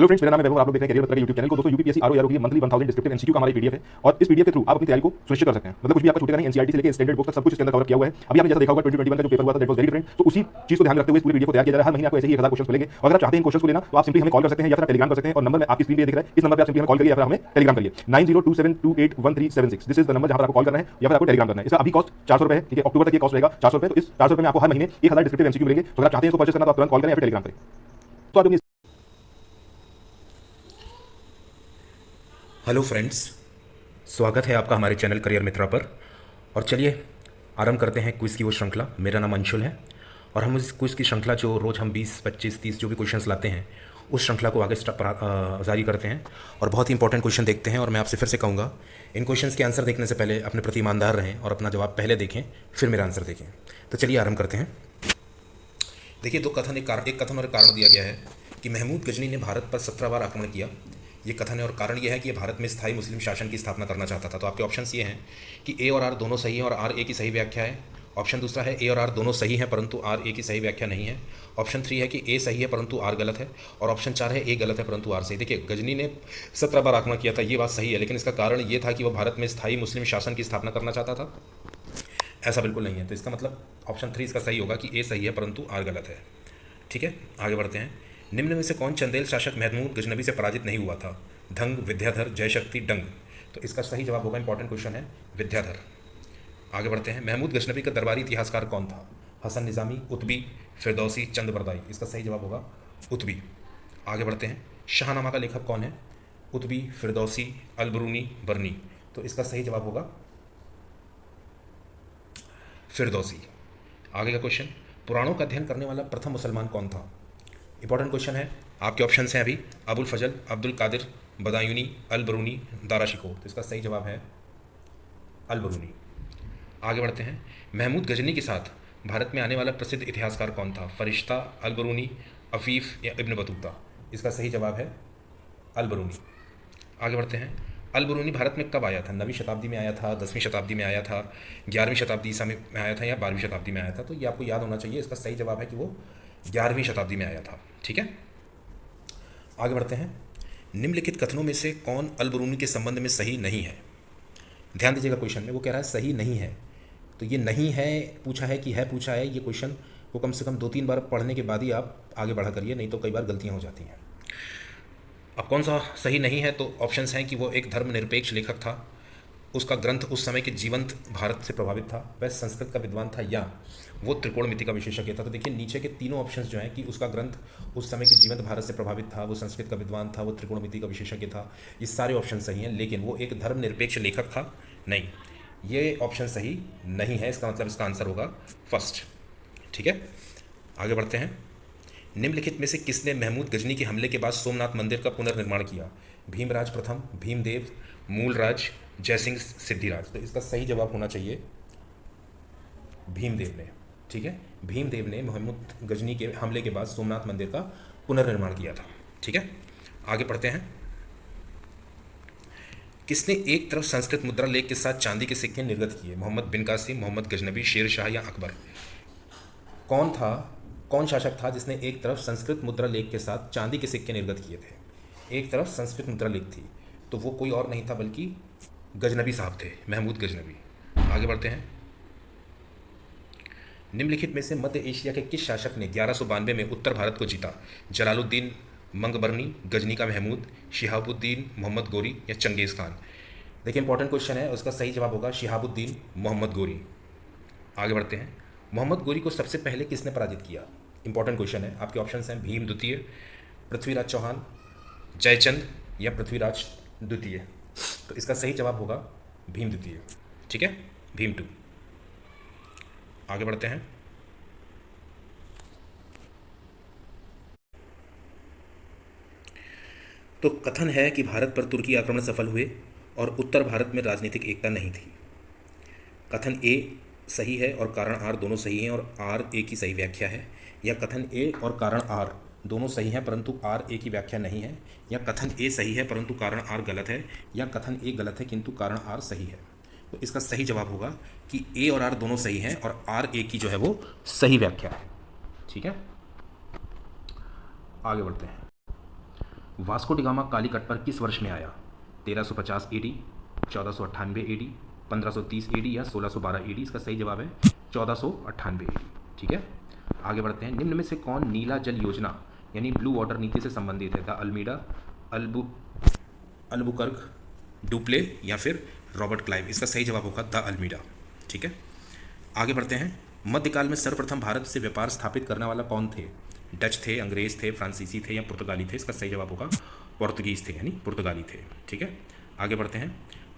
Hello friends, मेरा नाम है वैभव। आप लोग देख रहे हैं करियर बत्रा के यूट्यूब चैनल को। दोस्तों यूपीपीएससी आरओ की मंथली 1000 डिस्क्रिप्टिव एमसीक्यू का हमारा पीडीएफ है और इस पीडीएफ के थ्रू आप अपनी तैयारी को सुनिश्चित कर सकते हैं। मतलब कुछ भी आपका छूटेगा नहीं। एनसीईआरटी से लेकर स्टैंडर्ड बुक तक सब कुछ इसके अंदर कवर किया हुआ है। अभी आपने जैसा देखा होगा 2021 का जो पेपर हुआ था दैट वाज वेरी डिफरेंट। तो उसी चीज को ध्यान में रखते हुए इस पूरे पीडीएफ को तैयार किया जा रहा है। हर महीने आपको ऐसे ही 1000 क्वेश्चन मिलेंगे और अगर आप चाहते हैं इन क्वेश्चन को लेना तो आप सिंपली हमें कॉल कर सकते हैं या फिर आप टेलीग्राम कर सकते हैं और नंबर में आपकी स्क्रीन पे दिख रहा है। इस नंबर पे आप सिंपली हमें कॉल करिए या फिर हमें टेलीग्राम करिए 9027281376। दिस इज द नंबर जहां पर आपको कॉल करना है या फिर आपको टेलीग्राम करना है। इसका अभी कॉस्ट 400 रुपए है। ठीक है, अक्टूबर तक ये कॉस्ट रहेगा 400 रुपए। तो इस 400 रुपए में आपको हर महीने 1000 डिस्क्रिप्टिव एमसीक्यू मिलेंगे। तो अगर आप चाहते हैं इसको परचेस करना तो आप तुरंत कॉल करें या फिर टेलीग्राम करें। तो आप हेलो फ्रेंड्स, स्वागत है आपका हमारे चैनल करियर मित्रा पर। और चलिए आरंभ करते हैं क्विज़ की वो श्रृंखला। मेरा नाम अंशुल है और हम इस क्विज़ की श्रृंखला जो रोज़ हम 20, 25, 30 जो भी क्वेश्चंस लाते हैं उस श्रृंखला को आगे जारी करते हैं और बहुत ही इंपॉर्टेंट क्वेश्चन देखते हैं। और मैं आपसे फिर से कहूँगा, इन क्वेश्चंस के आंसर देखने से पहले अपने प्रति ईमानदार रहें और अपना जवाब पहले देखें, फिर मेरा आंसर देखें। तो चलिए आरंभ करते हैं। देखिए, एक कथन और एक कारण दिया गया है कि महमूद गजनी ने भारत पर 17 बार आक्रमण किया। ये कथन है और कारण यह है कि ये भारत में स्थायी मुस्लिम शासन की स्थापना करना चाहता था। तो आपके ऑप्शंस ये हैं कि ए और आर दोनों सही हैं और आर ए की सही व्याख्या है। ऑप्शन दूसरा है ए और आर दोनों सही हैं परंतु आर ए की सही व्याख्या नहीं है। ऑप्शन 3 है कि ए सही है परंतु आर गलत है। और ऑप्शन 4 है ए गलत है परंतु आर सही। देखिए, गजनी ने 17 बार आक्रमण किया था, ये बात सही है, लेकिन इसका कारण ये था कि वह भारत में स्थायी मुस्लिम शासन की स्थापना करना चाहता था। ऐसा बिल्कुल नहीं है। तो इसका मतलब ऑप्शन 3 इसका सही होगा कि ए सही है परंतु आर गलत है। ठीक है, आगे बढ़ते हैं। निम्न में से कौन चंदेल शासक महमूद गजनबी से पराजित नहीं हुआ था? धंग, विद्याधर, जयशक्ति, डंग। तो इसका सही जवाब होगा, इंपॉर्टेंट क्वेश्चन है, विद्याधर। आगे बढ़ते हैं। महमूद गजनबी का दरबारी इतिहासकार कौन था? हसन निज़ामी, उतबी, फिरदौसी, चंदबरदाई। इसका सही जवाब होगा उतबी। आगे बढ़ते हैं। शाहनामा का लेखक कौन है? उतबी, फिरदौसी, अलबरूनी, बरनी। तो इसका सही जवाब होगा फिरदौसी। आगे का क्वेश्चन, पुराणों का अध्ययन करने वाला प्रथम मुसलमान कौन था? इंपॉर्टेंट क्वेश्चन है। आपके ऑप्शंस हैं अभी अबुल फजल, अब्दुल कादिर, बदायूनी, अल बरूनी, दाराशिको। तो इसका सही जवाब है अल बरूनी। आगे बढ़ते हैं। महमूद गजनी के साथ भारत में आने वाला प्रसिद्ध इतिहासकार कौन था? फरिश्ता, अल बरूनी, अफीफ या इब्न बतूता। इसका सही जवाब है अल बरूनी। आगे बढ़ते हैं। अल बरूनी भारत में कब आया था? 9वीं शताब्दी में आया था, 10वीं शताब्दी में आया था, 11वीं शताब्दी ईसा में आया था या 12वीं शताब्दी में आया था? तो ये आपको याद होना चाहिए। इसका सही जवाब है कि वो 11वीं शताब्दी में आया था। ठीक है, आगे बढ़ते हैं। निम्नलिखित कथनों में से कौन अल बरूनी के संबंध में सही नहीं है? ध्यान दीजिएगा क्वेश्चन में, वो कह रहा है सही नहीं है। तो ये नहीं है पूछा है कि है पूछा है, ये क्वेश्चन को कम से कम 2-3 बार पढ़ने के बाद ही आप आगे बढ़ा करिए, नहीं तो कई बार गलतियाँ हो जाती हैं। अब कौन सा सही नहीं है? तो ऑप्शंस हैं कि वो एक धर्मनिरपेक्ष लेखक था, उसका ग्रंथ उस समय के जीवंत भारत से प्रभावित था, वह संस्कृत का विद्वान था, या वो त्रिकोणमिति का विशेषज्ञ था। तो देखिए, नीचे के तीनों ऑप्शंस जो हैं कि उसका ग्रंथ उस समय के जीवंत भारत से प्रभावित था, वो संस्कृत का विद्वान था, वो त्रिकोणमिति का विशेषज्ञ था, ये सारे ऑप्शन सही हैं, लेकिन वो एक धर्मनिरपेक्ष लेखक था नहीं। ये ऑप्शन सही नहीं है। इसका मतलब इसका आंसर होगा फर्स्ट। ठीक है, आगे बढ़ते हैं। निम्नलिखित में से किसने महमूद गजनी के हमले के बाद सोमनाथ मंदिर का पुनर्निर्माण किया? भीमराज प्रथम, भीमदेव, मूलराज, जयसिंह, सिद्धिराज। तो इसका सही जवाब होना चाहिए भीमदेव ने। ठीक है, भीमदेव ने महमूद गजनी के हमले के बाद सोमनाथ मंदिर का पुनर्निर्माण किया था। ठीक है, आगे पढ़ते हैं। किसने एक तरफ संस्कृत मुद्रा लेख के साथ चांदी के सिक्के निर्गत किए? मोहम्मद बिन कासिम, मोहम्मद गजनबी, शेर शाह या अकबर। कौन था, कौन शासक था जिसने एक तरफ संस्कृत मुद्रा लेख के साथ चांदी के सिक्के निर्गत किए थे? एक तरफ संस्कृत मुद्रा लेख थी तो वो कोई और नहीं था बल्कि गजनबी साहब थे, महमूद गजनबी। आगे बढ़ते हैं। निम्नलिखित में से मध्य एशिया के किस शासक ने 1192 में उत्तर भारत को जीता? जलालुद्दीन मंगबरनी, गजनी का महमूद, शिहाबुद्दीन मोहम्मद गोरी या चंगेज़ खान। देखिए, इंपॉर्टेंट क्वेश्चन है, उसका सही जवाब होगा शिहाबुद्दीन मोहम्मद गोरी। आगे बढ़ते हैं। मोहम्मद गोरी को सबसे पहले किसने पराजित किया? इंपॉर्टेंट क्वेश्चन है। आपके ऑप्शंस हैं भीम द्वितीय, पृथ्वीराज चौहान, जयचंद या पृथ्वीराज द्वितीय। तो इसका सही जवाब होगा भीम द्वितीय। ठीक है, भीम 2। आगे बढ़ते हैं। तो कथन है कि भारत पर तुर्की आक्रमण सफल हुए और उत्तर भारत में राजनीतिक एकता नहीं थी। कथन ए सही है और कारण आर दोनों सही हैं और आर ए की सही व्याख्या है, या कथन ए और कारण आर दोनों सही हैं परंतु आर ए की व्याख्या नहीं है, या कथन ए सही है परंतु कारण आर गलत है, या कथन ए गलत है किंतु कारण आर सही है। तो इसका सही जवाब होगा कि ए और आर दोनों सही हैं और आर ए की जो है वो सही व्याख्या है। ठीक है, आगे बढ़ते हैं। वास्को डी गामा कालीकट पर किस वर्ष में आया? 1350 एडी, 1498 एडी, 1530 एडी या 1612 एडी? इसका सही जवाब है 1498 एडी। ठीक है, आगे बढ़ते हैं। निम्न में से कौन नीला जल योजना यानी ब्लू वाटर नीति से संबंधित है? द अल्मीडा, अल्बुकर्क, डुप्ले या फिर रॉबर्ट क्लाइव? इसका सही जवाब होगा द अल्मीडा। ठीक है, आगे बढ़ते हैं। मध्यकाल में सर्वप्रथम भारत से व्यापार स्थापित करने वाला कौन थे? डच थे, अंग्रेज थे, फ्रांसीसी थे या पुर्तगाली थे? इसका सही जवाब होगा पुर्तगीज थे यानी पुर्तगाली थे। ठीक है, आगे बढ़ते हैं।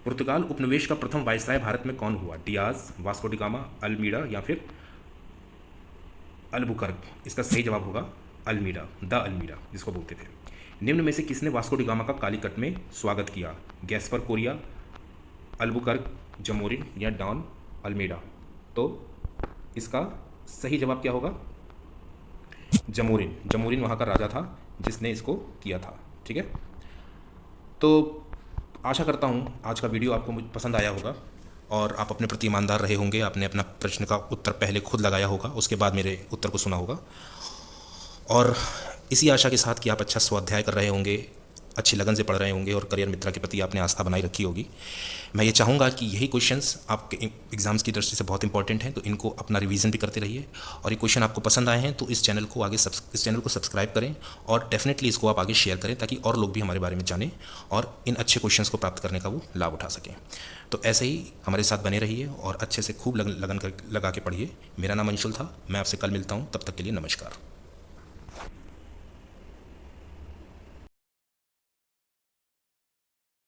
पुर्तगाल उपनिवेश का प्रथम वायसराय भारत में कौन हुआ? Diaz, Vasco D gamma, Almeida या फिर अल्बुकर्क? इसका सही जवाब होगा अल्मीडा, द अल्मीडा जिसको बोलते थे। निम्न में से किसने वास्को डी गामा का कालीकट में स्वागत किया? गैस्पर कोरिया, अल्बुकर्क, जमोरिन या डॉन अल्मीडा? तो इसका सही जवाब क्या होगा? जमोरिन। जमोरिन वहाँ का राजा था जिसने इसको किया था। ठीक है, तो आशा करता हूँ आज का वीडियो आपको पसंद आया होगा और आप अपने प्रति ईमानदार रहे होंगे। आपने अपना प्रश्न का उत्तर पहले खुद लगाया होगा, उसके बाद मेरे उत्तर को सुना होगा, और इसी आशा के साथ कि आप अच्छा स्वाध्याय कर रहे होंगे, अच्छी लगन से पढ़ रहे होंगे और करियर मित्रा के प्रति आपने आस्था बनाई रखी होगी। मैं ये चाहूँगा कि यही क्वेश्चंस आपके एग्जाम्स की दृष्टि से बहुत इंपॉर्टेंट हैं, तो इनको अपना रिवीजन भी करते रहिए। और ये क्वेश्चन आपको पसंद आए हैं तो इस चैनल को सब्सक्राइब करें और डेफिनेटली इसको आप आगे शेयर करें ताकि और लोग भी हमारे बारे में जानें और इन अच्छे क्वेश्चंस को प्राप्त करने का वो लाभ उठा सकें। तो ऐसे ही हमारे साथ बने रहिए और अच्छे से खूब लगन लगा के पढ़िए। मेरा नाम अंशुल था, मैं आपसे कल मिलता हूँ, तब तक के लिए नमस्कार।